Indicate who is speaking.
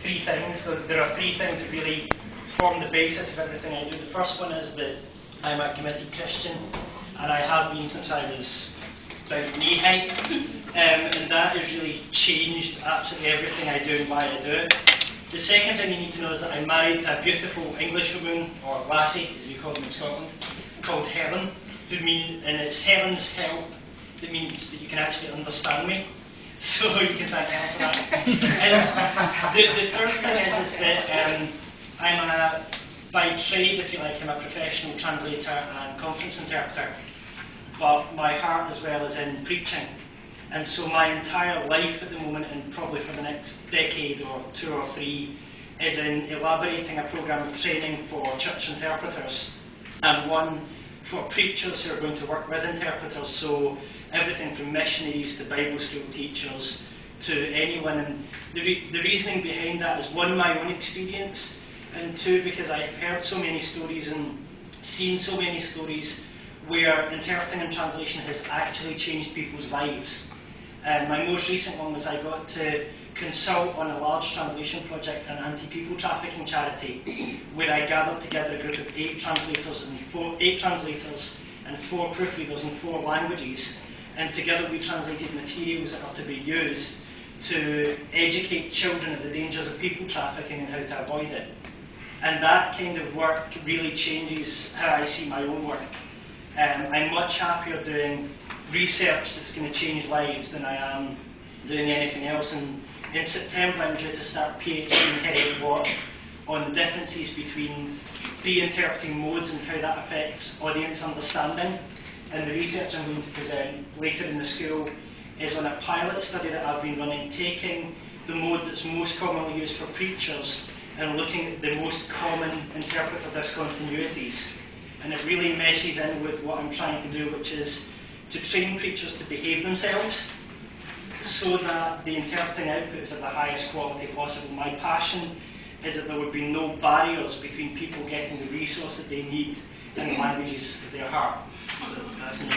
Speaker 1: three things. So there are three things that really form the basis of everything I do. The first one is that I'm a committed Christian, and I have been since I was about knee height, and that has really changed absolutely everything I do and why I do it. The second thing you need to know is that I'm married to a beautiful English woman, or lassie, as we call them in Scotland, called Helen, and it's Helen's help that means that you can actually understand me. So you can thank Helen for that. The third thing is that by trade, if you like, I'm a professional translator and conference interpreter, but my heart as well is in preaching. And so my entire life at the moment, and probably for the next decade or 2 or 3, is in elaborating a programme of training for church interpreters, and one for preachers who are going to work with interpreters, so everything from missionaries to Bible school teachers to anyone. And the reasoning behind that is, one, my own experience, and two, because I've heard so many stories and seen so many stories where interpreting and translation has actually changed people's lives. My most recent one was I got to consult on a large translation project for an anti-people trafficking charity, where I gathered together a group of 8 translators and 4 proofreaders in 4 languages, and together we translated materials that are to be used to educate children of the dangers of people trafficking and how to avoid it. And that kind of work really changes how I see my own work. I'm much happier doing research that's going to change lives than I am doing anything else. And in September I'm due to start PhD in Head Work on the differences between 3 interpreting modes and how that affects audience understanding. And the research I'm going to present later in the school is on a pilot study that I've been running, taking the mode that's most commonly used for preachers and looking at the most common interpreter discontinuities. And it really meshes in with what I'm trying to do, which is to train preachers to behave themselves so that the interpreting output is of the highest quality possible. My passion is that there would be no barriers between people getting the resource that they need in the languages of their heart. So that's me.